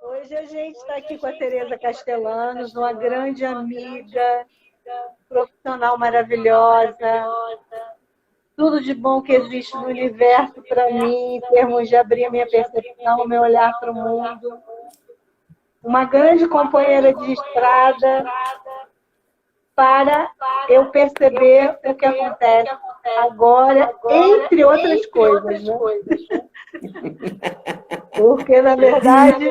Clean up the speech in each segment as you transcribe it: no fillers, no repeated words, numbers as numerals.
Hoje a gente está aqui com a Tereza Castellanos, uma grande amiga, profissional maravilhosa, tudo de bom que existe no universo para mim, em termos de abrir a minha percepção, meu olhar para o mundo. Uma grande companheira de estrada para eu perceber o que acontece agora, entre outras coisas, né? Porque, na verdade,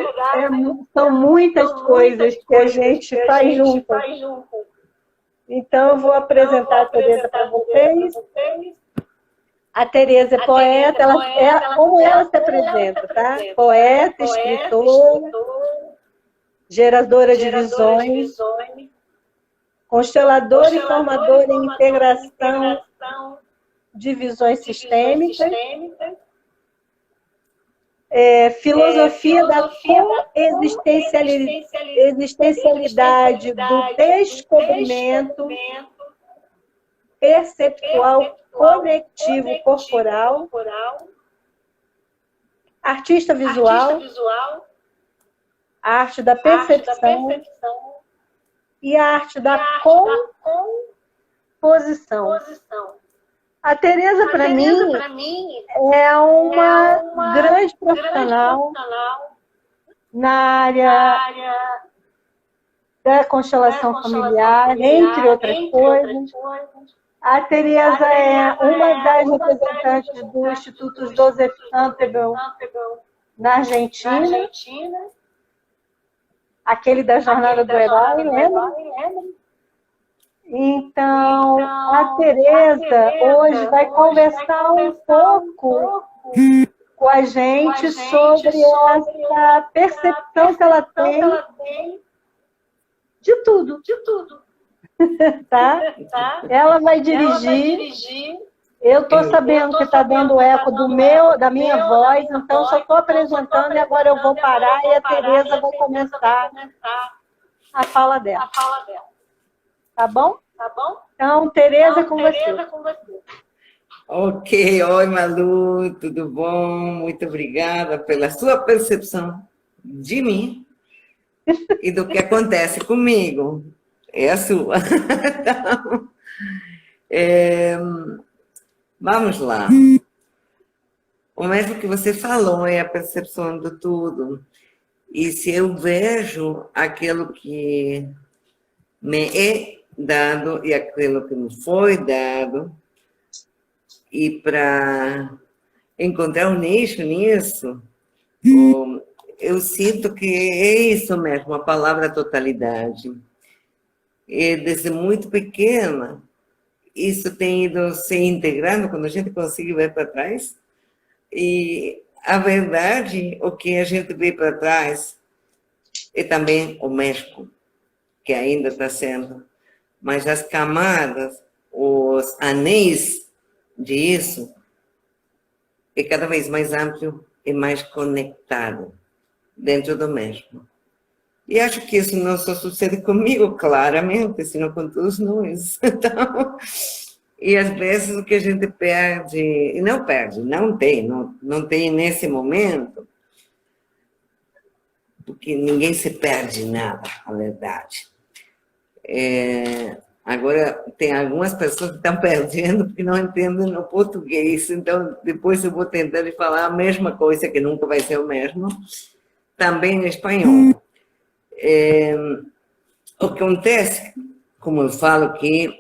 são muitas coisas que a gente faz juntas. Então, eu vou apresentar a Tereza para vocês. A Tereza é poeta, como ela se apresenta, tá? Poeta, escritora, geradora de visões, consteladora e formadora em integração de visões sistêmicas, filosofia da coexistencialidade do descobrimento perceptual conectivo corporal, artista visual, a arte da percepção e a arte da composição. A Tereza, para mim, é uma grande profissional na área da constelação familiar, entre outras coisas. A Tereza é uma das representantes do Instituto Joseph Campbell na Argentina, aquele da Jornada do Herói, lembra? Então, a Tereza hoje vai conversar um pouco com a gente sobre essa percepção que ela tem de tudo. Tá? Ela vai dirigir. Eu estou sabendo que está dando eco da minha voz, então só estou apresentando e agora eu vou parar e a Tereza vai começar a fala dela. Tá bom? Então, Tereza, com você. Ok, oi Malu, tudo bom? Muito obrigada pela sua percepção de mim e do que acontece comigo. É a sua. Então, vamos lá. O mesmo que você falou é a percepção do tudo. E se eu vejo aquilo que me é dado e aquilo que me foi dado, e para encontrar um nicho nisso, eu sinto que é isso mesmo, a palavra totalidade. E desde muito pequena, isso tem ido se integrando quando a gente consegue ver para trás. E a verdade, o que a gente vê para trás, é também o mesmo, que ainda está sendo. Mas as camadas, os anéis disso, é cada vez mais amplo e mais conectado dentro do mesmo. E acho que isso não só sucede comigo, claramente, senão com todos nós. Então, e às vezes o que a gente perde, e não perde, não tem nesse momento, porque ninguém se perde nada, na verdade. Agora, tem algumas pessoas que estão perdendo porque não entendem o português, então depois eu vou tentar falar a mesma coisa, que nunca vai ser o mesmo, também em espanhol. O que acontece, como eu falo, que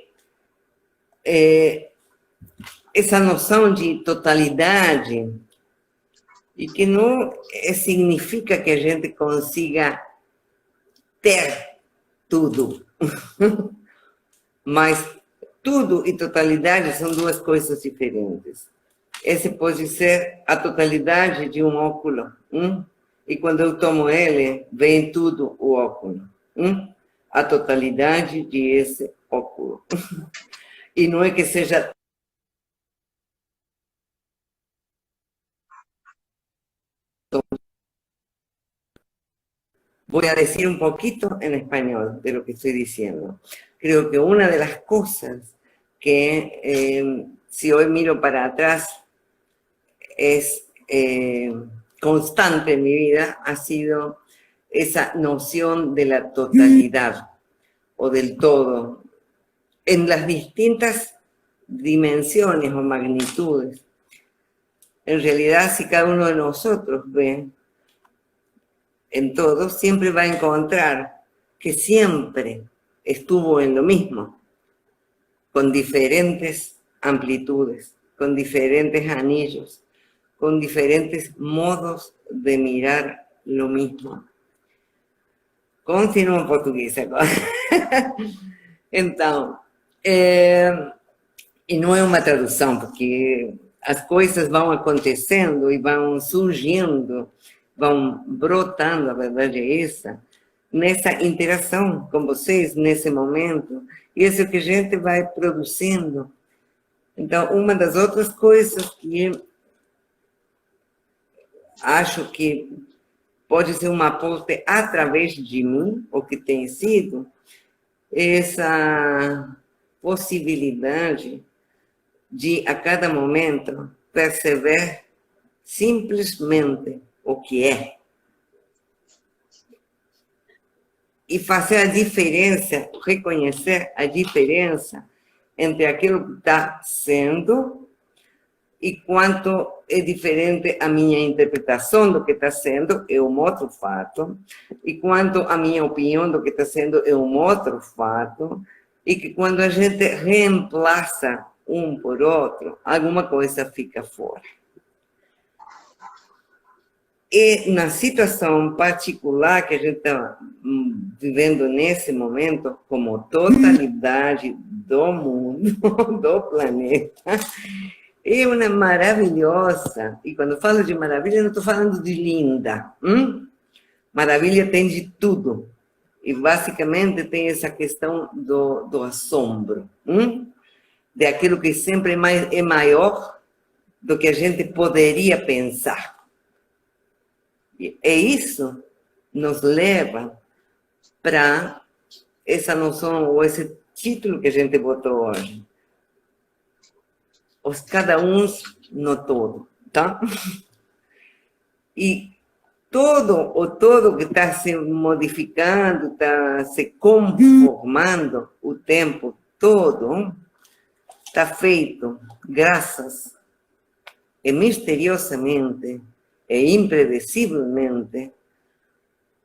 essa noção de totalidade, e que não significa que a gente consiga ter tudo, mas tudo e totalidade são duas coisas diferentes. Esse pode ser a totalidade de um óculo, e quando eu tomo ele, vem tudo o óculo. A totalidade de esse óculo. E não é que seja... Voy a decir un poquito en español de lo que estoy diciendo. Creo que una de las cosas que, si hoy miro para atrás, es constante en mi vida, ha sido esa noción de la totalidad o del todo en las distintas dimensiones o magnitudes. En realidad, si cada uno de nosotros ve en todo, siempre va a encontrar que siempre estuvo en lo mismo, con diferentes amplitudes, con diferentes anillos, con diferentes modos de mirar lo mismo. Continuo em português agora. Então, e não é uma tradução, porque as coisas vão acontecendo e vão surgindo, vão brotando, a verdade é essa, nessa interação com vocês, nesse momento, e isso que a gente vai produzindo. Então, uma das outras coisas que acho que pode ser um aporte através de mim, o que tem sido, essa possibilidade de, a cada momento, perceber simplesmente o que é. E fazer a diferença, reconhecer a diferença entre aquilo que está sendo e quanto é diferente a minha interpretação do que está sendo é um outro fato, e quanto a minha opinião do que está sendo é um outro fato, e que quando a gente reemplaça um por outro, alguma coisa fica fora. E na situação particular que a gente está vivendo nesse momento, como totalidade do mundo, do planeta, é uma maravilhosa, e quando falo de maravilha, não estou falando de linda. Maravilha tem de tudo, e basicamente tem essa questão do assombro, de aquilo que sempre é maior do que a gente poderia pensar. E isso nos leva para essa noção, ou esse título que a gente botou hoje, os cada uns no todo, tá? E o todo que está se modificando, está se conformando o tempo todo, está feito graças e misteriosamente e impredecivelmente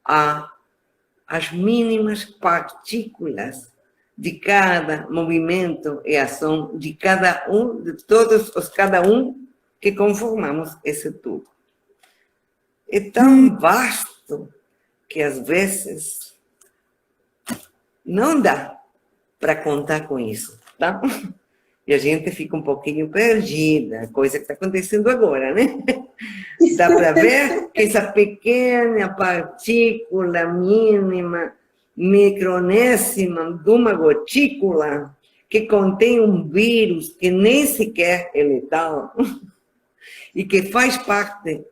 às mínimas partículas de cada movimento e ação de cada um, de todos os cada um que conformamos esse tudo. É tão vasto que às vezes não dá para contar com isso, tá? E a gente fica um pouquinho perdida, coisa que está acontecendo agora, né? Dá para ver que essa pequena partícula mínima, micronésima, de uma gotícula, que contém um vírus que nem sequer é letal, e que faz parte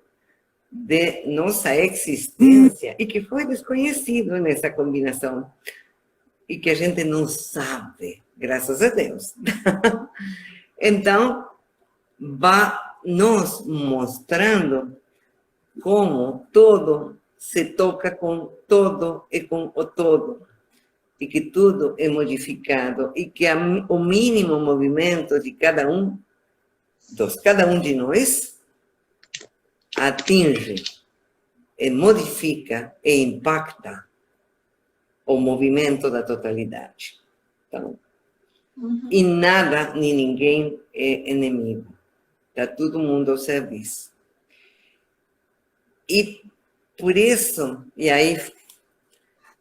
de nossa existência, e que foi desconhecido nessa combinação, e que a gente não sabe, graças a Deus. Então, vai nos mostrando como todo se toca com todo e com o todo, e que tudo é modificado, e que o mínimo movimento de cada um de nós atinge, e modifica e impacta o movimento da totalidade. Então, e nada nem ninguém é inimigo. Está todo mundo ao serviço. E por isso, e aí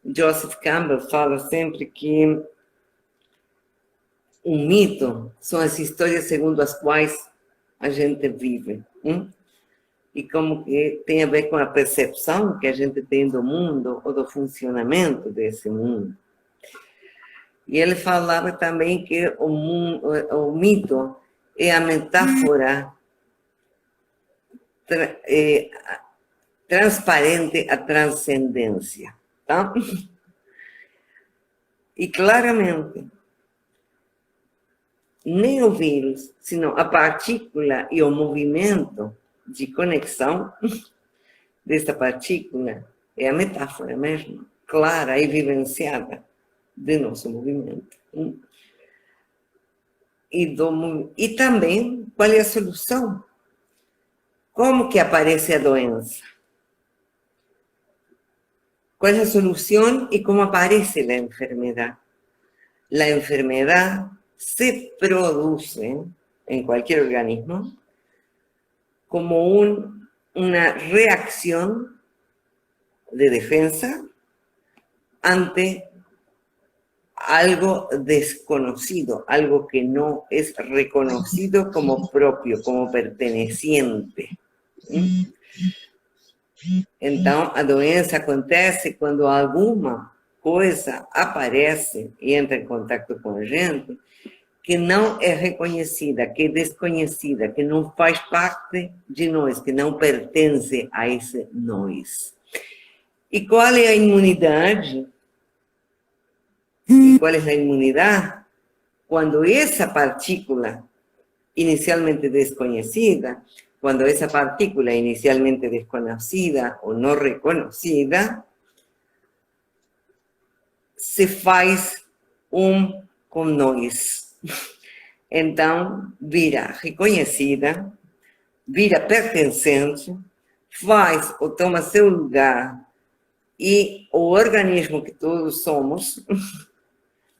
Joseph Campbell fala sempre que um mito são as histórias segundo as quais a gente vive. E como que tem a ver com a percepção que a gente tem do mundo ou do funcionamento desse mundo. E ele falava também que o mito é a metáfora transparente à transcendência, tá? E claramente, nem o vírus, senão a partícula e o movimento de conexão dessa partícula É a metáfora mesmo, clara e vivenciada de nosso movimento. E também, qual é a solução? Como que aparece a doença? Qual é a solução e como aparece a enfermedade? A enfermedade se produz em qualquer organismo como uma reacção de defensa ante algo desconocido, algo que no es reconocido como propio, como perteneciente. Então, a doença acontece quando alguma coisa aparece e entra em contato com a gente que não é reconhecida, que é desconhecida, que não faz parte de nós, que não pertence a esse nós. E qual é a imunidade? E qual é a imunidade? Quando essa partícula inicialmente desconhecida, quando essa partícula inicialmente desconhecida ou não reconhecida, se faz com nós. Então, vira reconhecida, vira pertencente, faz ou toma seu lugar, e o organismo que todos somos,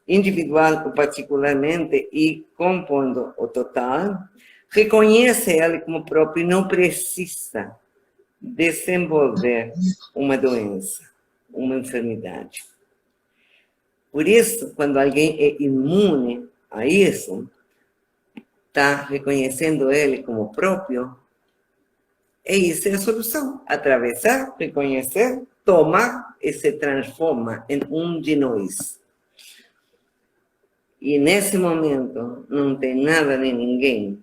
individual ou particularmente, e compondo o total, reconhece ele como próprio e não precisa desenvolver uma doença, uma enfermidade. Por isso, quando alguém é imune a isso, está reconhecendo ele como próprio, e isso é a solução. Atravessar, reconhecer, tomar e se transforma em de nós. E nesse momento não tem nada nem ninguém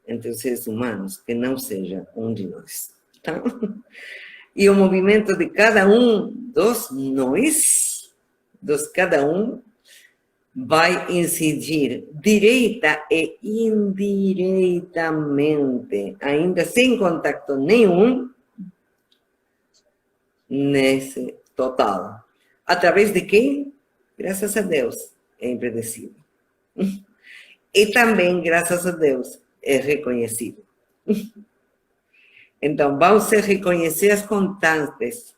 entre os seres humanos que não seja de nós. Tá? E o movimento de cada dos nós, cada vai incidir direita e indiretamente, ainda sem contato nenhum, nesse total. Através de quem? Graças a Deus, é impredecível. E também, graças a Deus, é reconhecido. Então, vão se reconhecer as constantes.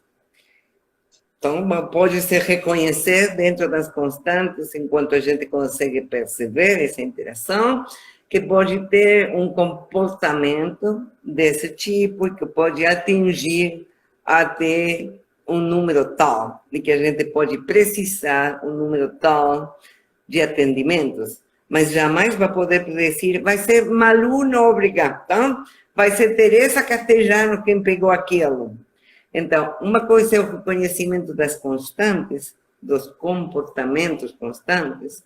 Então, pode se reconhecer dentro das constantes, enquanto a gente consegue perceber essa interação, que pode ter comportamento desse tipo e que pode atingir até número tal, e que a gente pode precisar número tal de atendimentos, mas jamais vai poder dizer, vai ser Malu Nóbrega, tá? Vai ser Teresa Castellano quem pegou aquilo. Então, uma coisa é o reconhecimento das constantes, dos comportamentos constantes,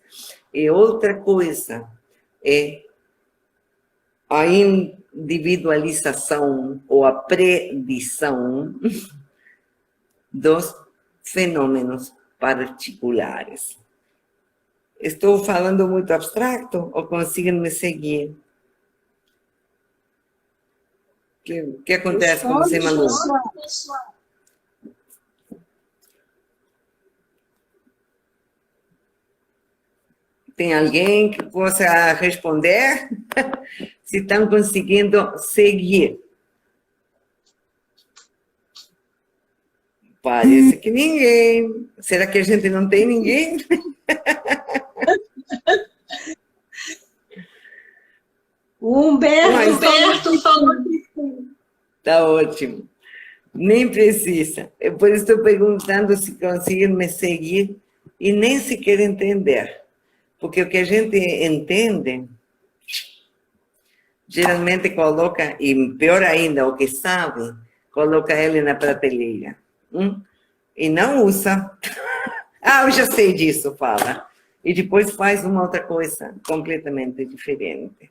e outra coisa é a individualização ou a predição dos fenômenos particulares. Estou falando muito abstrato ou conseguem me seguir? O que acontece com você, Malu? Tem alguém que possa responder? Se estão conseguindo seguir. Parece que ninguém. Será que a gente não tem ninguém? O Humberto falou que sim. Tá ótimo. Nem precisa. Eu por isso estou perguntando se conseguem me seguir e nem sequer entender. Porque o que a gente entende, geralmente coloca, e pior ainda, o que sabe, coloca ele na prateleira. E não usa. Ah, eu já sei disso, fala. E depois faz uma outra coisa completamente diferente,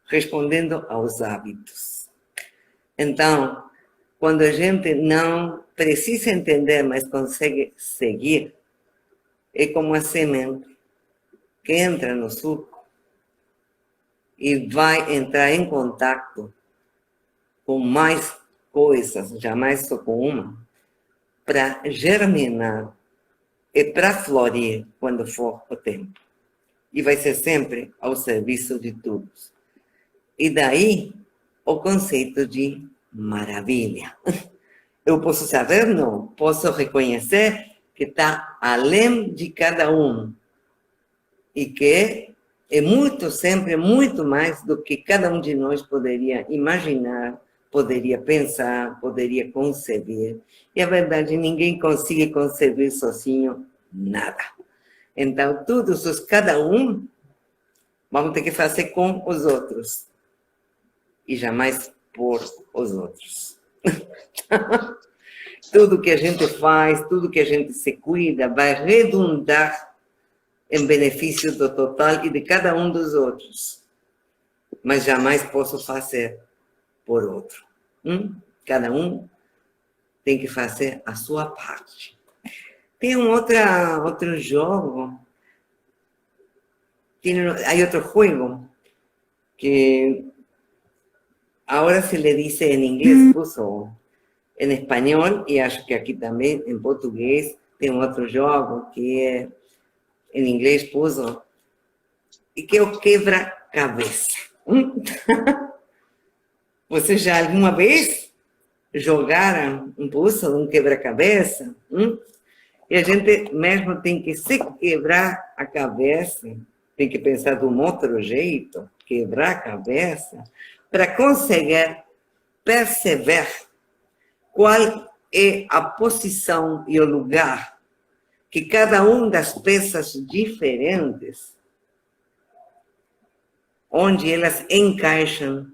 respondendo aos hábitos. Então, quando a gente não precisa entender, mas consegue seguir, é como a semente que entra no suco e vai entrar em contato com mais coisas, jamais só com uma, para germinar e para florir quando for o tempo. E vai ser sempre ao serviço de todos. E daí o conceito de maravilha. Eu posso saber? Não. Posso reconhecer que está além de cada um. E que é muito, sempre muito mais do que cada um de nós poderia imaginar, poderia pensar, poderia conceber. E a verdade, ninguém consegue conceber sozinho nada. Então, cada um, vamos ter que fazer com os outros. E jamais por os outros. Tudo que a gente faz, tudo que a gente se cuida, vai redundar em benefício do total e de cada um dos outros. Mas jamais posso fazer por outro. Cada um tem que fazer a sua parte. Tem outro jogo, hay outro jogo que agora se le dice en inglés, puso en español, y acho que aquí también en portugués tem outro jogo que em inglês puso, e que é o quebra-cabeça. Vocês já alguma vez jogaram um puzzle, um quebra-cabeça? E a gente mesmo tem que se quebrar a cabeça, tem que pensar de um outro jeito, quebrar a cabeça, para conseguir perceber qual é a posição e o lugar que cada uma das peças diferentes, onde elas encaixam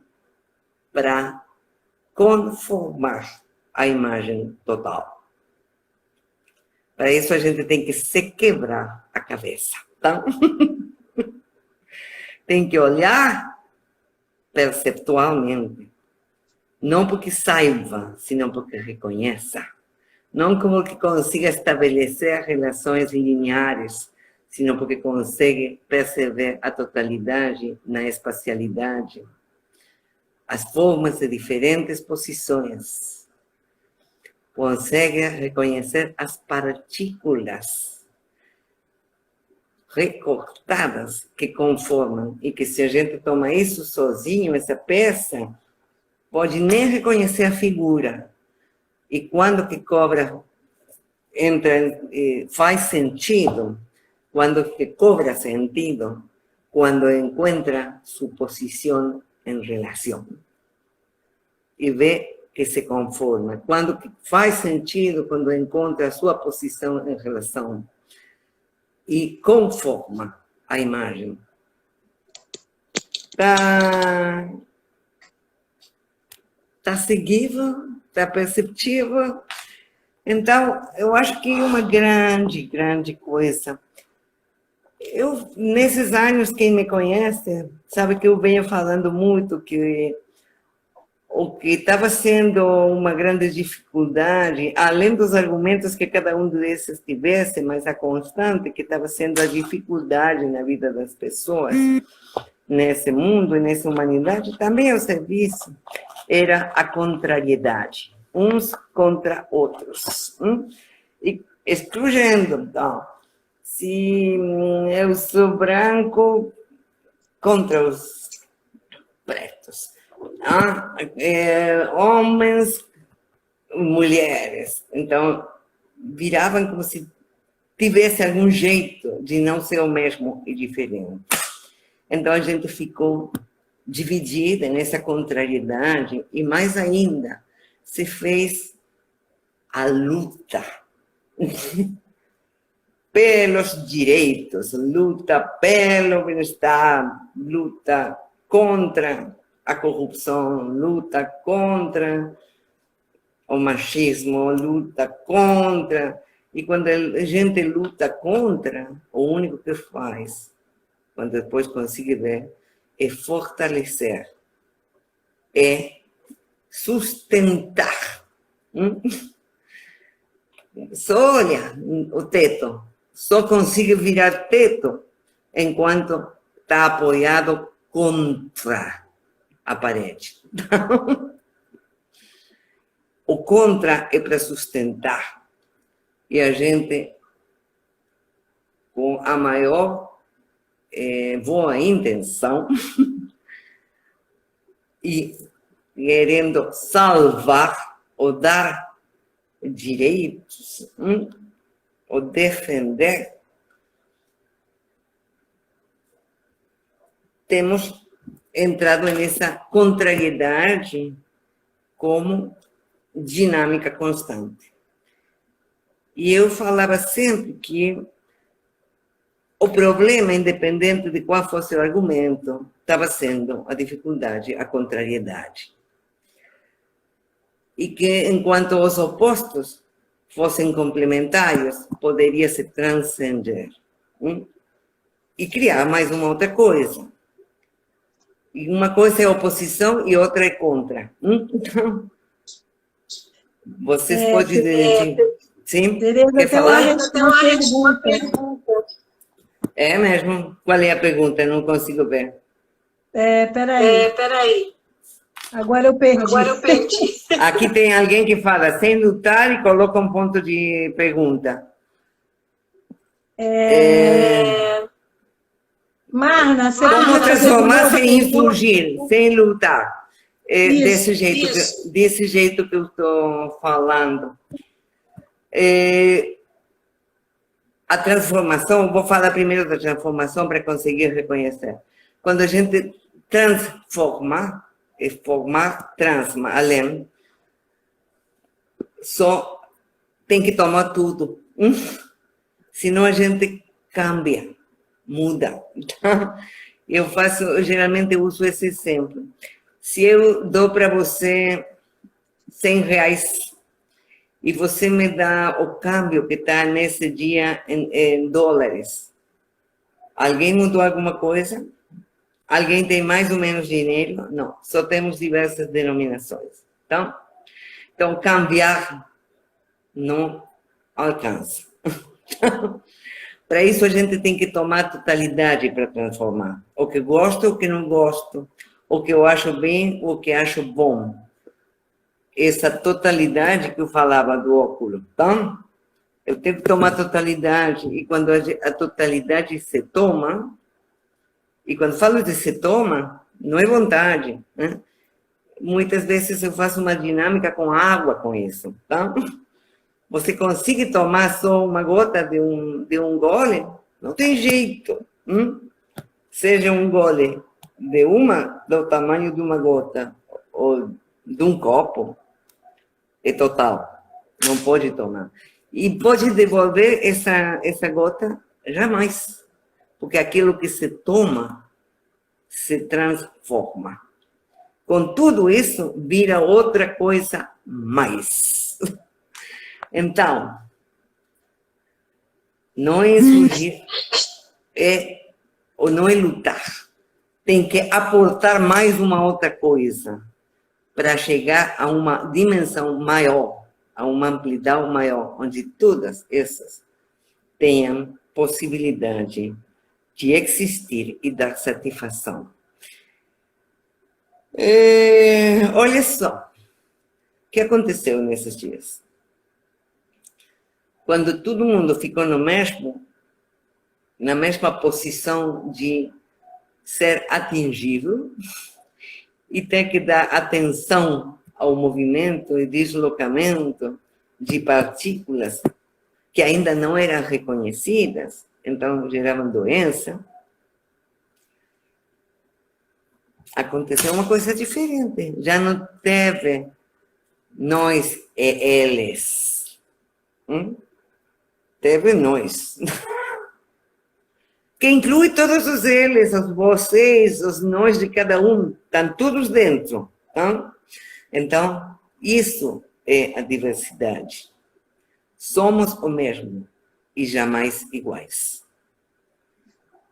para conformar a imagem total. Para isso a gente tem que se quebrar a cabeça, tá? Tem que olhar perceptualmente, não porque saiba, senão porque reconheça. Não como que consiga estabelecer relações lineares, senão porque consegue perceber a totalidade na espacialidade, as formas de diferentes posições. Consegue reconhecer as partículas recortadas que conformam, e que se a gente toma isso sozinho, essa peça, pode nem reconhecer a figura. E quando que cobra, entra, faz sentido, quando que cobra sentido, quando encontra sua posição em relação. E vê que se conforma. Quando que faz sentido, quando encontra a sua posição em relação. E conforma a imagem. Está seguível, está perceptível. Então, eu acho que é uma grande, grande coisa. Nesses anos, quem me conhece, sabe que eu venho falando muito que o que estava sendo uma grande dificuldade, além dos argumentos que cada um desses tivesse, mas a constante que estava sendo a dificuldade na vida das pessoas, nesse mundo e nessa humanidade, também o serviço, era a contrariedade, uns contra outros. E excluindo, então, se eu sou branco contra os pretos, homens, mulheres, então viravam como se tivesse algum jeito de não ser o mesmo e diferente. Então a gente ficou dividida nessa contrariedade e mais ainda se fez a luta pelos direitos, luta pelo bem-estar, luta contra a corrupção, luta contra o machismo, luta contra... E quando a gente luta contra, o único que faz, quando depois consegue ver, é fortalecer, é sustentar. Só olha o teto, só consigo virar teto enquanto está apoiado contra a parede. O contra é para sustentar, e a gente, com a maior boa intenção, e querendo salvar ou dar direitos, ou defender, temos entrado nessa contrariedade como dinâmica constante. E eu falava sempre que o problema, independente de qual fosse o argumento, estava sendo a dificuldade, a contrariedade. E que, enquanto os opostos fossem complementares, poderia se transcender. E criar mais uma outra coisa. E uma coisa é oposição e outra é contra. Então, vocês podem dizer... Sim? Tereza, quer falar? Tem uma pergunta. É mesmo? Qual é a pergunta? Eu não consigo ver. Peraí. Agora eu perdi. Aqui tem alguém que fala sem lutar e coloca um ponto de pergunta. Marna, você como transformar sem fugir, sem lutar? Desse jeito que eu estou falando. A transformação, vou falar primeiro da transformação para conseguir reconhecer. Quando a gente transforma, formar, além, só tem que tomar tudo. Senão a gente cambia, muda. Então, eu geralmente uso esse exemplo. Se eu dou para você R$100 e você me dá o câmbio que está nesse dia em dólares, alguém mudou alguma coisa? Alguém tem mais ou menos dinheiro? Não, só temos diversas denominações. Então cambiar não alcança. Para isso, a gente tem que tomar totalidade para transformar. O que gosto, o que não gosto. O que eu acho bem, o que acho bom. Essa totalidade que eu falava do óculo. Então, eu tenho que tomar totalidade. E quando a totalidade se toma, e quando falo de se toma, não é vontade, né? Muitas vezes eu faço uma dinâmica com água com isso. Então, você consegue tomar só uma gota de um gole? Não tem jeito. Seja um gole do tamanho de uma gota, ou de um copo, é total. Não pode tomar. E pode devolver essa gota? Jamais. Porque aquilo que se toma, se transforma. Com tudo isso, vira outra coisa mais. Então, não é fugir, ou não é lutar. Tem que aportar mais uma outra coisa para chegar a uma dimensão maior, a uma amplidade maior, onde todas essas tenham possibilidade de existir e dar satisfação. Olha só, o que aconteceu nesses dias? Quando todo mundo ficou na mesma posição de ser atingível e ter que dar atenção ao movimento e deslocamento de partículas que ainda não eram reconhecidas, então geravam doença, aconteceu uma coisa diferente. Já não teve nós e eles. Teve nós. Que inclui todos os eles, os vocês, os nós de cada um, estão todos dentro. Tá? Então, isso é a diversidade. Somos o mesmo e jamais iguais.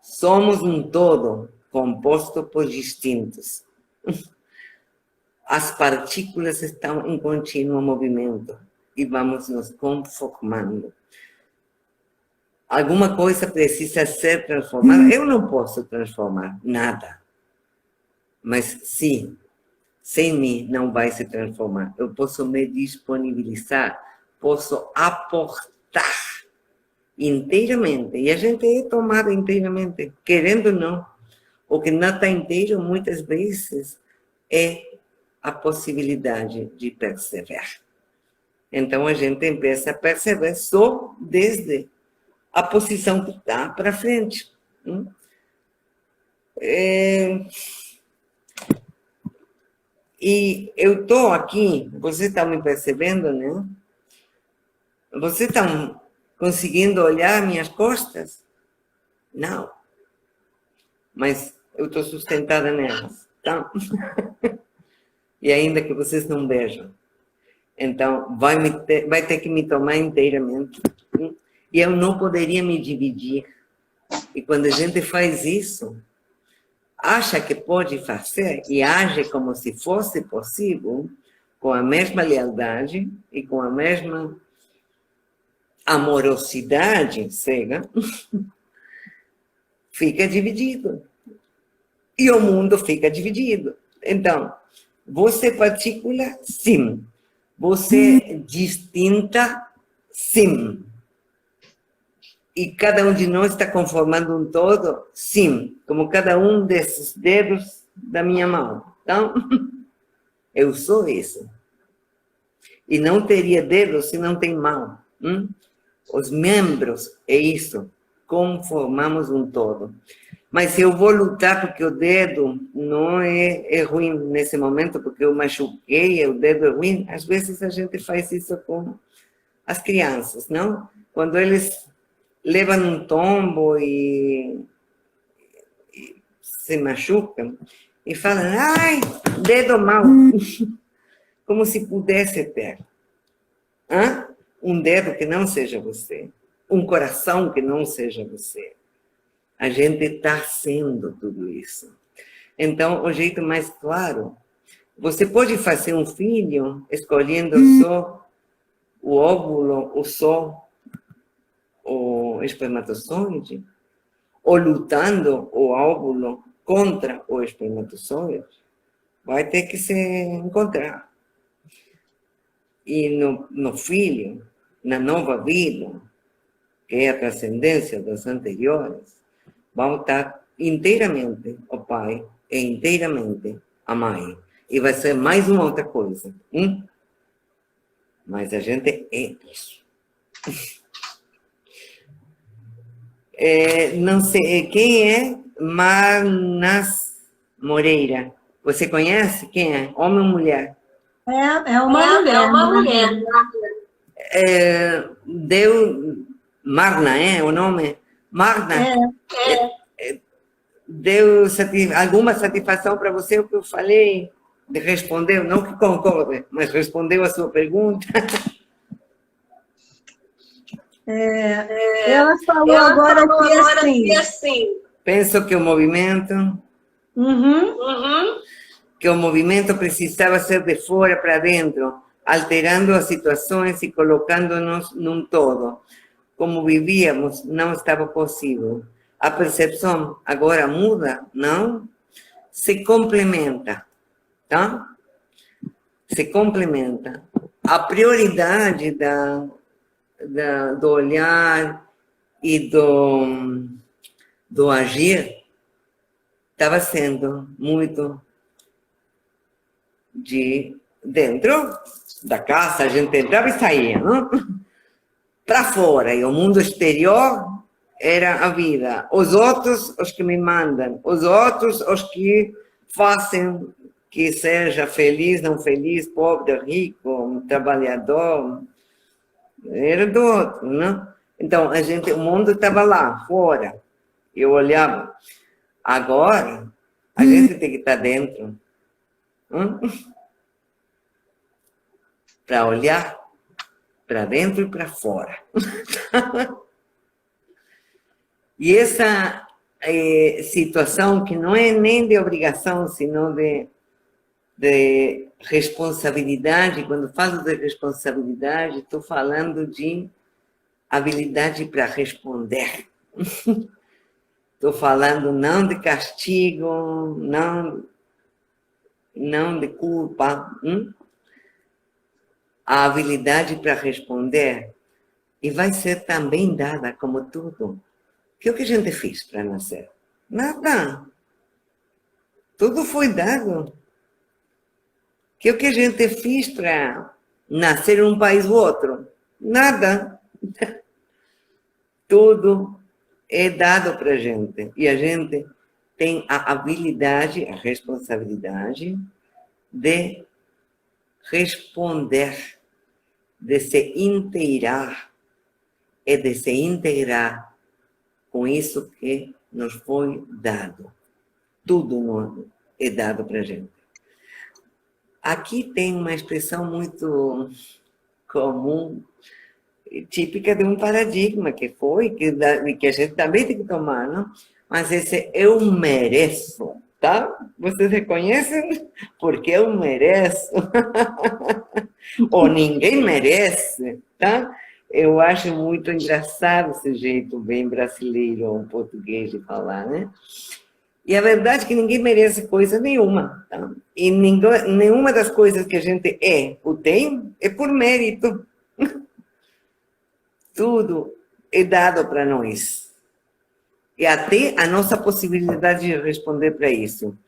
Somos um todo composto por distintos. As partículas estão em contínuo movimento e vamos nos conformando. Alguma coisa precisa ser transformada. Eu não posso transformar nada. Mas sim, sem mim não vai se transformar. Eu posso me disponibilizar, posso aportar estar inteiramente. E a gente é tomado inteiramente, querendo ou não. O que não está inteiro, muitas vezes, é a possibilidade de perceber. Então, a gente empieza a perceber só desde a posição que está para frente. E eu estou aqui, vocês estão me percebendo, né? Vocês estão conseguindo olhar minhas costas? Não. Mas eu estou sustentada nelas, tá? E ainda que vocês não vejam. Então, vai ter que me tomar inteiramente. E eu não poderia me dividir. E quando a gente faz isso, acha que pode fazer e age como se fosse possível, com a mesma lealdade e com a mesma amorosidade cega, fica dividido. E o mundo fica dividido. Então, você partícula, sim. Você distinta, sim. E cada um de nós está conformando um todo, sim. Como cada um desses dedos da minha mão. Então, eu sou isso. E não teria dedos se não tem mão. Os membros é isso. Conformamos um todo. Mas se eu vou lutar porque o dedo não é ruim nesse momento, porque eu machuquei, o dedo é ruim, às vezes a gente faz isso com as crianças, não? Quando eles levam um tombo e se machucam, e falam, ai, dedo mau, como se pudesse ter. Um dedo que não seja você, um coração que não seja você. A gente está sendo tudo isso. Então, o jeito mais claro, você pode fazer um filho escolhendo só o óvulo, ou só o espermatozoide, ou lutando o óvulo contra o espermatozoide. Vai ter que se encontrar. E no filho, na nova vida, que é a transcendência das anteriores, vão estar inteiramente o pai e inteiramente a mãe. E vai ser mais uma outra coisa. Mas a gente é isso. Não sei, quem é Marnas Moreira? Você conhece quem é? Homem ou mulher? É uma mulher. É uma mulher. Deu Marna, o nome? Marna. Deu alguma satisfação para você o que eu falei? Respondeu, não que concorde, mas respondeu a sua pergunta. Ela falou agora que assim. Penso que o movimento... Que o movimento precisava ser de fora para dentro, alterando as situações e colocando-nos num todo. Como vivíamos, não estava possível. A percepção agora muda, não? Se complementa, tá? Se complementa. A prioridade do olhar e do agir estava sendo muito de dentro da casa, a gente entrava e saía, não? Para fora, e o mundo exterior era a vida. Os outros, os que me mandam. Os outros, os que fazem que seja feliz, não feliz, pobre, rico, trabalhador. Era do outro, não? Então, o mundo estava lá, fora. Eu olhava. Agora, a gente tem que estar dentro. Para olhar para dentro e para fora. E essa situação que não é nem de obrigação, sino de responsabilidade, quando falo de responsabilidade, estou falando de habilidade para responder. Estou falando não de castigo, não de culpa. A habilidade para responder e vai ser também dada como tudo. O que a gente fez para nascer? Nada. Tudo foi dado. O que a gente fez para nascer em um país ou outro? Nada. Tudo é dado para a gente. E a gente tem a habilidade, a responsabilidade de responder, de se inteirar e de se integrar com isso que nos foi dado. Tudo é dado para a gente. Aqui tem uma expressão muito comum, típica de um paradigma que a gente também tem que tomar, não? Mas esse eu mereço, tá? Vocês reconhecem? Porque eu mereço. Ou ninguém merece, tá? Eu acho muito engraçado esse jeito bem brasileiro ou português de falar, né? E a verdade é que ninguém merece coisa nenhuma, tá? E nenhuma das coisas que a gente é ou tem é por mérito. Tudo é dado para nós. E até a nossa possibilidade de responder para isso.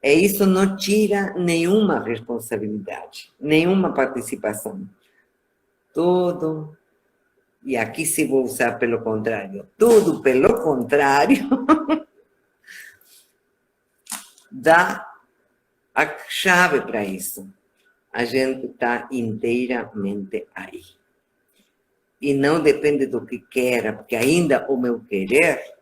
E isso não tira nenhuma responsabilidade, nenhuma participação. Tudo, e aqui se vou usar pelo contrário, tudo pelo contrário, dá a chave para isso. A gente está inteiramente aí. E não depende do que queira, porque ainda o meu querer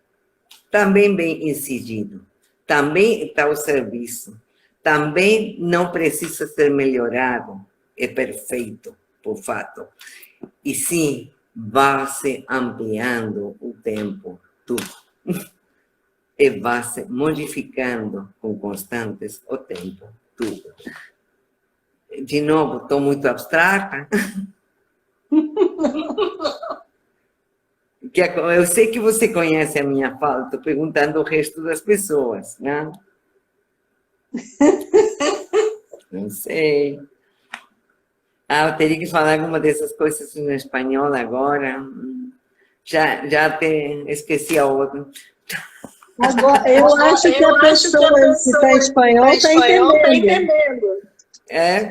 também bem incidido, também está ao serviço, também não precisa ser melhorado, é perfeito, por fato. E sim, vai se ampliando o tempo, tudo. E vai se modificando com constantes o tempo, tudo. De novo, estou muito abstrata. Eu sei que você conhece a minha fala, estou perguntando o resto das pessoas, né? Não sei. Eu teria que falar alguma dessas coisas em espanhol agora. Já até esqueci a outra. Agora, eu acho que a pessoa que está em espanhol está entendendo.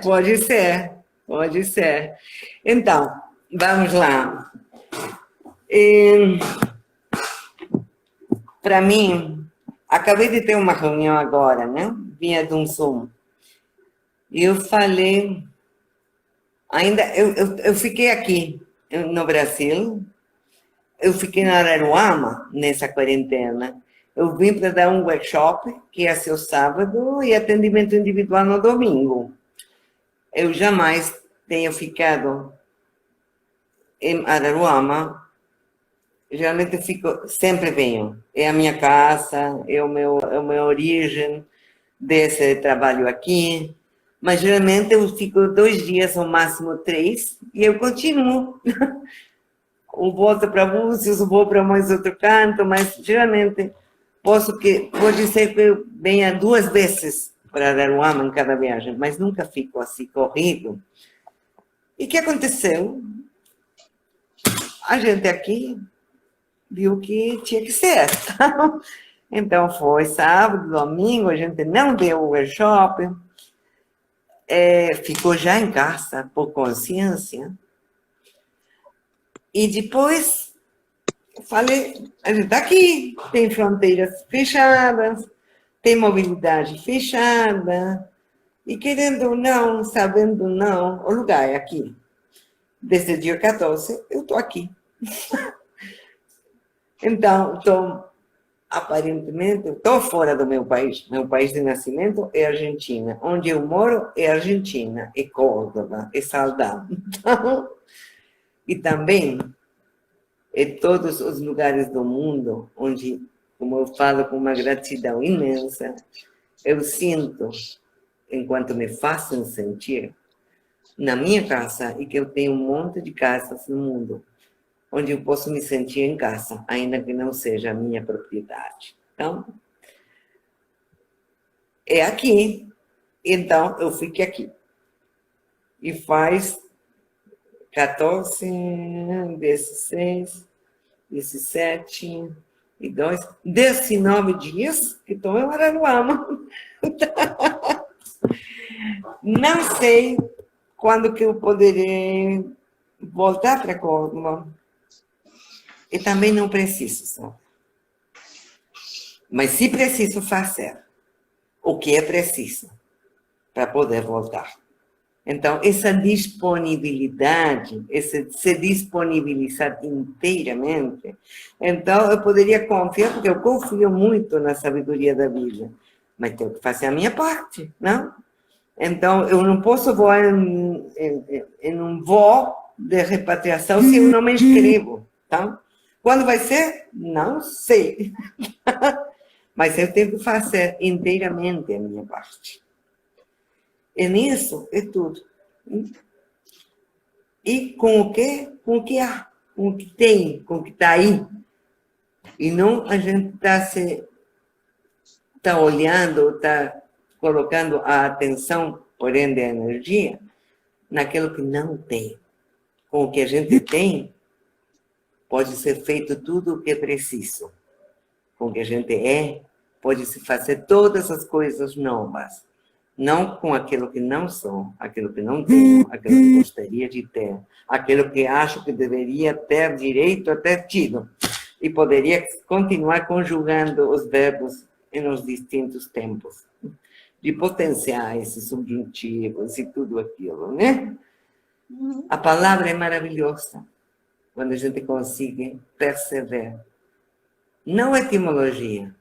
Pode ser, pode ser. Então, vamos lá. Para mim, acabei de ter uma reunião agora, né? Vinha de um Zoom. E eu falei, eu fiquei aqui no Brasil, eu fiquei na Araruama nessa quarentena. Eu vim para dar um workshop, que ia ser o sábado, e atendimento individual no domingo. Eu jamais tenho ficado em Araruama. Geralmente eu fico, sempre venho. É a minha casa, é a minha origem desse trabalho aqui. Mas geralmente eu fico 2 dias, ou máximo 3, e eu continuo. Eu volto para Búzios, vou para mais outro canto, mas geralmente pode ser que eu venha 2 vezes para Araruama em cada viagem, mas nunca fico assim corrido. E o que aconteceu? A gente aqui viu que tinha que ser. Então foi sábado, domingo, a gente não deu o workshop, ficou já em casa por consciência. E depois falei, a gente está aqui, tem fronteiras fechadas, tem mobilidade fechada, e querendo ou não, sabendo ou não, o lugar é aqui. Desde o dia 14, eu estou aqui. Então, aparentemente, estou fora do meu país. Meu país de nascimento é Argentina. Onde eu moro é Argentina, é Córdoba, é Salvador. Então, e também todos os lugares do mundo onde, como eu falo com uma gratidão imensa, eu sinto, enquanto me fazem sentir, na minha casa, e que eu tenho um monte de casas no mundo, onde eu posso me sentir em casa, ainda que não seja a minha propriedade. Então, é aqui. Então, eu fiquei aqui. E faz 14, 16, 17 e 2, 19 dias que estou em Araruama. Não sei quando que eu poderei voltar para Córdoba. E também não preciso, sabe? Mas se preciso fazer o que é preciso para poder voltar. Então, essa disponibilidade, esse se disponibilizar inteiramente, então eu poderia confiar, porque eu confio muito na sabedoria da Bíblia, mas tenho que fazer a minha parte, não? Então, eu não posso voar em um voo de repatriação se eu não me inscrevo, tá? Quando vai ser? Não sei. Mas eu tenho que fazer inteiramente a minha parte. E nisso é tudo. E com o que? Com o que há, com o que tem, com o que está aí. E não a gente está olhando, está colocando a atenção, porém, de energia, naquilo que não tem. Com o que a gente tem, pode ser feito tudo o que é preciso. Com o que a gente é, pode-se fazer todas as coisas novas. Não com aquilo que não sou, aquilo que não tenho, aquilo que gostaria de ter, aquilo que acho que deveria ter direito a ter tido. E poderia continuar conjugando os verbos nos distintos tempos, de potenciais e subjuntivos e tudo aquilo, né? A palavra é maravilhosa quando a gente consegue perceber. Não a etimologia,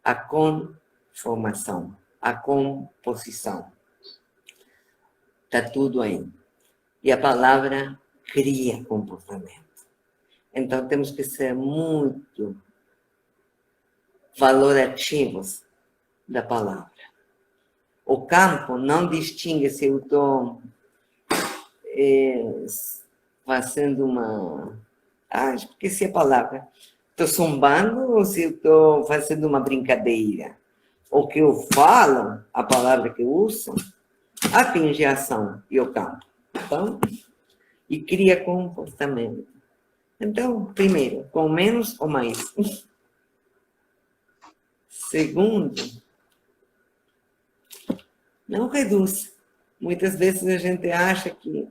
a conformação, a composição. Está tudo aí. E a palavra cria comportamento. Então temos que ser muito valorativos da palavra. O campo não distingue se eu estou fazendo uma... esqueci a palavra. Estou zombando ou se eu estou fazendo uma brincadeira? O que eu falo, a palavra que eu uso, atinge a ação e o campo. Então, e cria comportamento. Então, primeiro, com menos ou mais. Segundo, não reduz. Muitas vezes a gente acha que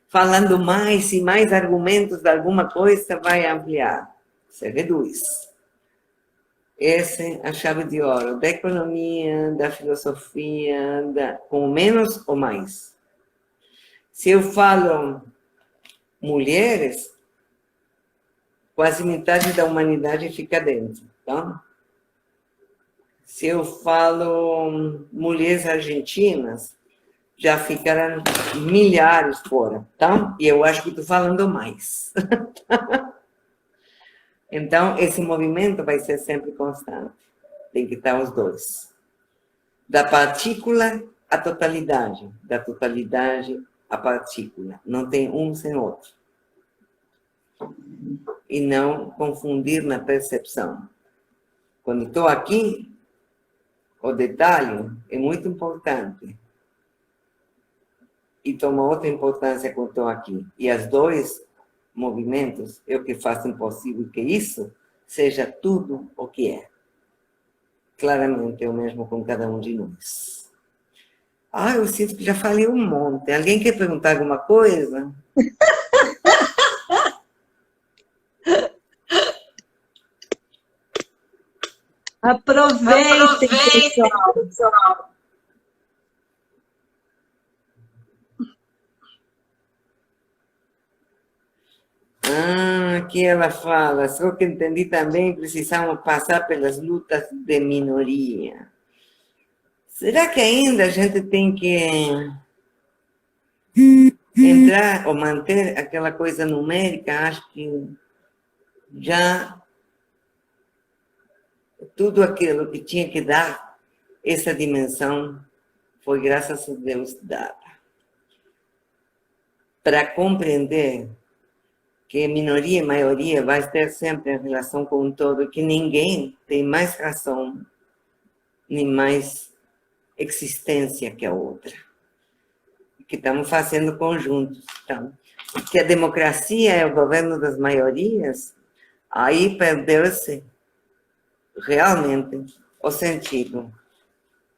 falando mais e mais argumentos de alguma coisa vai ampliar. Você reduz. Essa é a chave de ouro da economia, da filosofia, com menos ou mais. Se eu falo mulheres, quase metade da humanidade fica dentro, tá? Se eu falo mulheres argentinas, já ficarão milhares fora, tá? E eu acho que estou falando mais. Então, esse movimento vai ser sempre constante. Tem que estar os dois. Da partícula à totalidade, da totalidade à partícula. Não tem um sem outro. E não confundir na percepção. Quando estou aqui, o detalhe é muito importante. E toma outra importância quando estou aqui. E as dois movimentos é o que fazem possível que isso seja tudo o que é. Claramente é o mesmo com cada um de nós. Eu sinto que já falei um monte. Alguém quer perguntar alguma coisa? Aproveitem, pessoal. Aqui ela fala, só que entendi também, precisamos passar pelas lutas de minoria. Será que ainda a gente tem que entrar ou manter aquela coisa numérica? Acho que já tudo aquilo que tinha que dar essa dimensão foi, graças a Deus, dada. Para compreender que minoria e maioria vai ter sempre em relação com o todo, que ninguém tem mais razão, nem mais existência que a outra. Que estamos fazendo conjuntos. Então, que a democracia é o governo das maiorias, aí perdeu-se realmente o sentido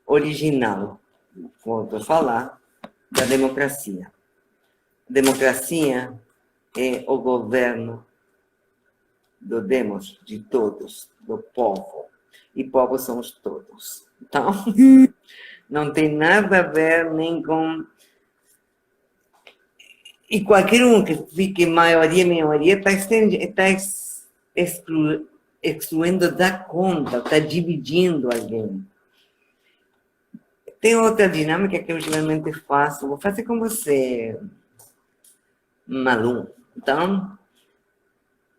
original, volto a falar, da democracia. Democracia é o governo do demos, de todos, do povo. E povo somos todos. Então, não tem nada a ver nem com... E qualquer um que fique maioria, minoria, está excluindo da conta, está dividindo alguém. Tem outra dinâmica que eu geralmente faço, vou fazer com você, Malu. Então,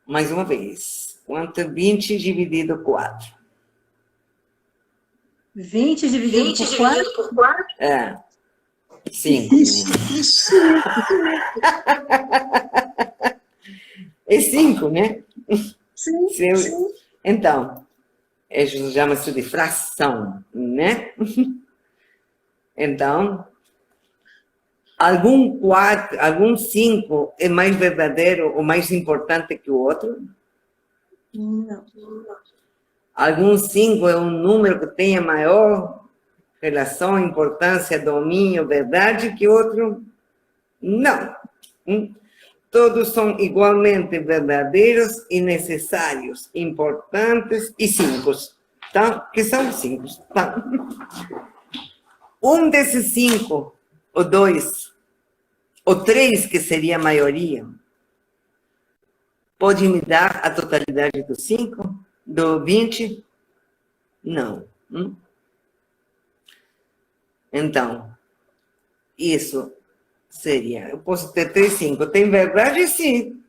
mais uma vez, quanto é 20 dividido por 4? 20 dividido por 4? É, 5. É 5, né? Sim, sim. Então, chama-se de fração, né? Então, algum 5 é mais verdadeiro ou mais importante que o outro? Não. Algum 5 é um número que tenha maior relação, importância, domínio, verdade que outro? Não. Todos são igualmente verdadeiros e necessários, importantes e 5. Tá? Que são 5. Tá? Um desses 5, ou 2, ou 3, que seria a maioria, pode me dar a totalidade dos 5? Do 20? Não. Então, isso seria... Eu posso ter 3, 5. Tem verdade? Sim.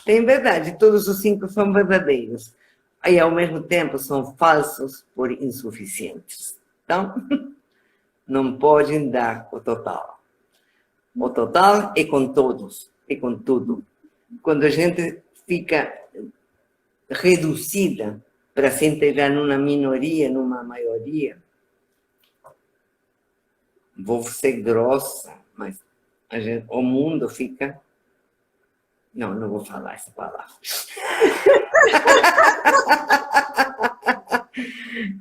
Tem verdade. Todos os 5 são verdadeiros. Aí, ao mesmo tempo, são falsos por insuficientes. Então... não podem dar o total. O total é com todos, é com tudo. Quando a gente fica reduzida para se integrar numa minoria, numa maioria, vou ser grossa, mas o mundo fica... Não vou falar essa palavra.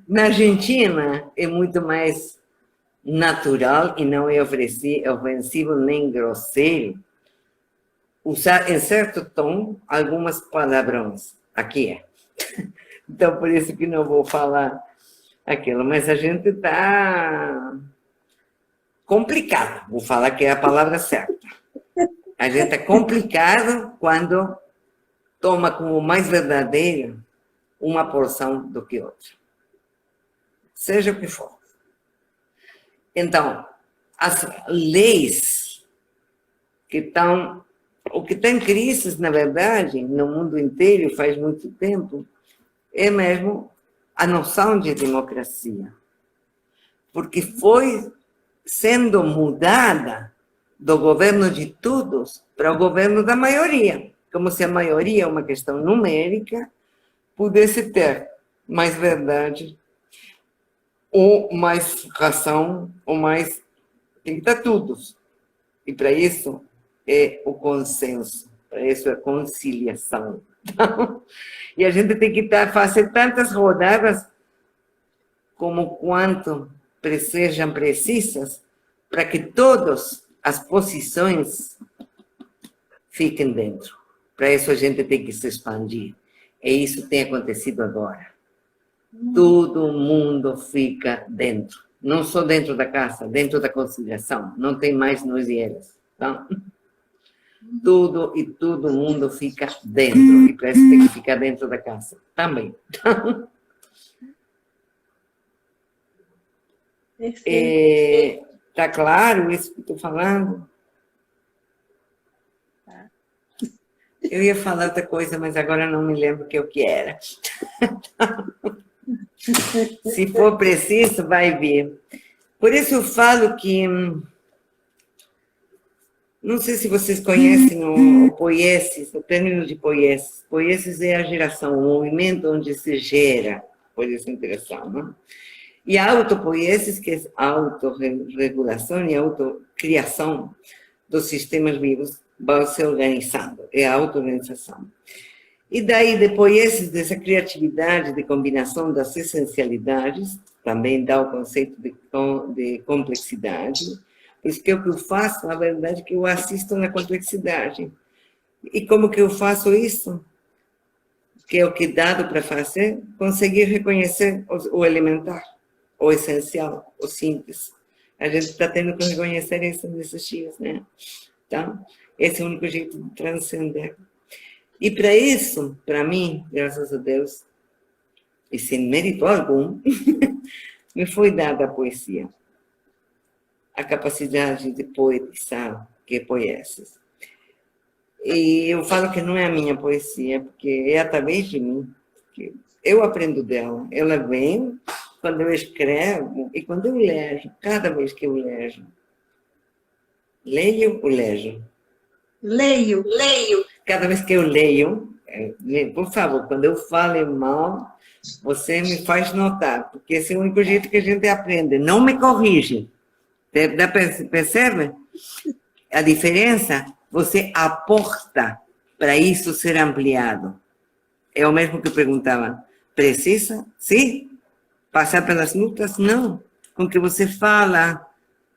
Na Argentina, é muito mais natural e não é ofensivo nem grosseiro usar em certo tom algumas palavrões. Aqui é. Então, por isso que não vou falar aquilo. Mas a gente está complicado. Vou falar que é a palavra certa. A gente é complicado quando toma como mais verdadeiro uma porção do que outra. Seja o que for. Então, as leis que estão... O que está em crise, na verdade, no mundo inteiro, faz muito tempo, é mesmo a noção de democracia. Porque foi sendo mudada do governo de todos para o governo da maioria. Como se a maioria é uma questão numérica, pudesse ter mais verdade, ou mais razão, ou mais... Tem que estar todos. E para isso é o consenso, para isso é a conciliação. Então, e a gente tem que fazer tantas rodadas como quanto sejam precisas para que todas as posições fiquem dentro. Para isso a gente tem que se expandir. E isso tem acontecido agora. Todo mundo fica dentro. Não só dentro da casa, dentro da conciliação. Não tem mais nós e eles. Então, tudo e todo mundo fica dentro. E para isso tem que ficar dentro da casa também. Está claro isso que estou falando? Eu ia falar outra coisa, mas agora não me lembro o que era. Se for preciso, vai vir. Por isso eu falo que... Não sei se vocês conhecem o poiesis, o término de poiesis. Poiesis é a geração, o movimento onde se gera, por essa interação, não? E a autopoiesis, que é a autorregulação e a autocriação dos sistemas vivos, vai se organizando, é a auto-organização. E daí, depois dessa criatividade de combinação das essencialidades, também dá o conceito de complexidade. Por isso que o que eu faço, na verdade, é que eu assisto na complexidade. E como que eu faço isso? Que é o que é dado para fazer, conseguir reconhecer o elementar, o essencial, o simples. A gente está tendo que reconhecer isso nesses dias, né? Então, esse é o único jeito de transcender. E para isso, para mim, graças a Deus, e sem mérito algum, me foi dada a poesia. A capacidade de poetizar, que é poesis. E eu falo que não é a minha poesia, porque é através de mim. Que eu aprendo dela. Ela vem quando eu escrevo e quando eu leio. Cada vez que eu leio. Leio ou leio? Leio. Cada vez que eu leio, por favor, quando eu falo mal, você me faz notar, porque esse é o único jeito que a gente aprende. Não me corrige. Percebe a diferença? Você aporta para isso ser ampliado. É o mesmo que eu perguntava. Precisa? Sim. Passar pelas lutas? Não. Com o que você fala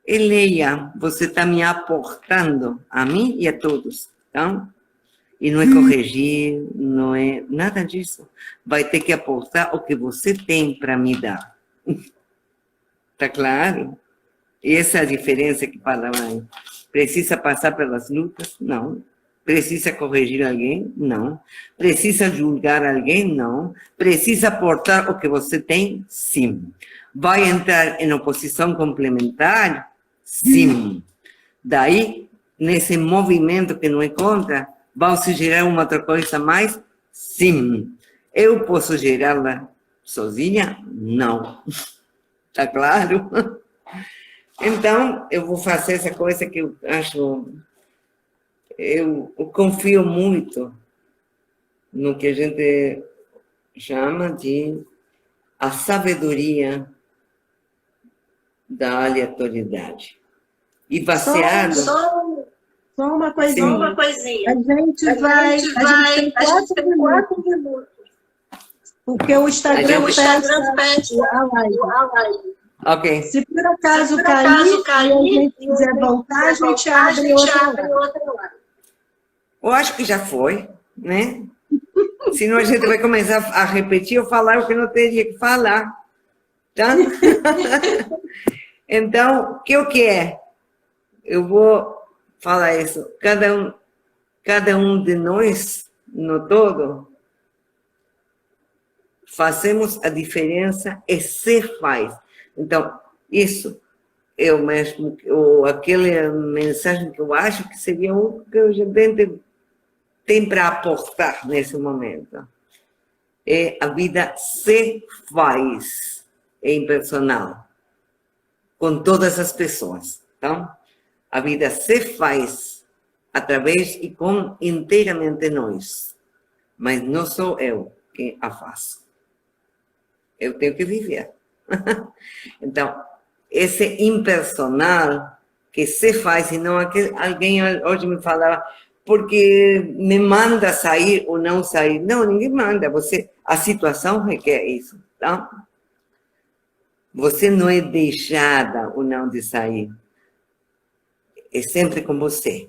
e leia, você está me aportando a mim e a todos. Então, e não é corrigir, não é nada disso. Vai ter que aportar o que você tem para me dar. Está claro? E essa é a diferença que fala aí. Precisa passar pelas lutas? Não. Precisa corrigir alguém? Não. Precisa julgar alguém? Não. Precisa aportar o que você tem? Sim. Vai entrar em oposição complementar? Sim. Daí, nesse movimento que não é contra, vai se gerar uma outra coisa a mais? Sim. Eu posso gerá-la sozinha? Não. Está claro? Então, eu vou fazer essa coisa que eu acho... Eu confio muito no que a gente chama de a sabedoria da aleatoriedade. E baseado... Só uma coisinha. Sim. A gente tem 4 minutos. Porque o Instagram pede a live. Ok. Se por acaso cair e a gente quiser voltar, a gente abre outra live. Eu acho que já foi, né? Senão a gente vai começar a repetir ou falar o que não teria que falar. Tá? Então, o que eu quero? Eu vou falar isso. Cada um de nós, no todo, fazemos a diferença e se faz. Então, isso é o mesmo, ou aquela mensagem que eu acho que seria o que a gente tem para aportar nesse momento. É a vida se faz, é impersonal, com todas as pessoas. Então, a vida se faz através e com inteiramente nós. Mas não sou eu que a faço. Eu tenho que viver. Então, esse impersonal que se faz, e não aquele, alguém hoje me falava, porque me manda sair ou não sair. Não, ninguém manda, a situação requer isso, tá? Você não é deixada ou não de sair. É sempre com você.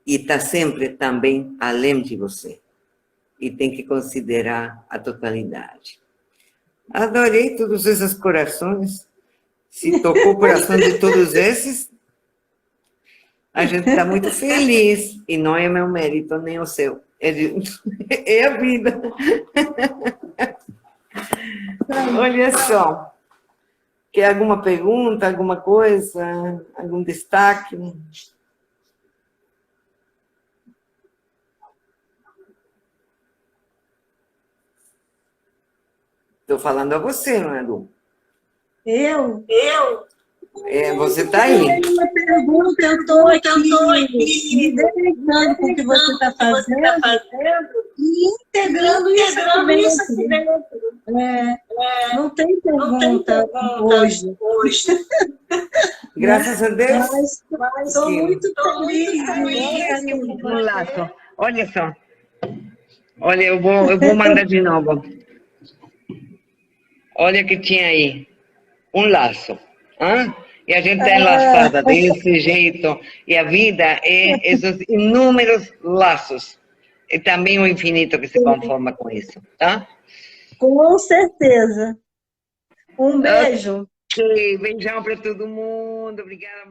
E está sempre também além de você. E tem que considerar a totalidade. Adorei todos esses corações. Se tocou o coração de todos esses, a gente está muito feliz. E não é meu mérito, nem o seu. É a vida. Olha só. Quer alguma pergunta, alguma coisa, algum destaque? Estou falando a você, não é, Lu? Eu? Você está aí. Uma pergunta, eu estou aqui me deleitando com o que você está fazendo e integrando isso aqui dentro. Não tem pergunta hoje. Graças a Deus. Mas estou muito feliz. Um laço. Olha só. Olha, eu vou mandar de novo. Olha que tinha aí. Um laço. Hã? E a gente é enlaçada desse jeito. E a vida é esses inúmeros laços. E também o infinito que se conforma com isso. Tá? Com certeza. Um beijo. Ok, beijão para todo mundo. Obrigada,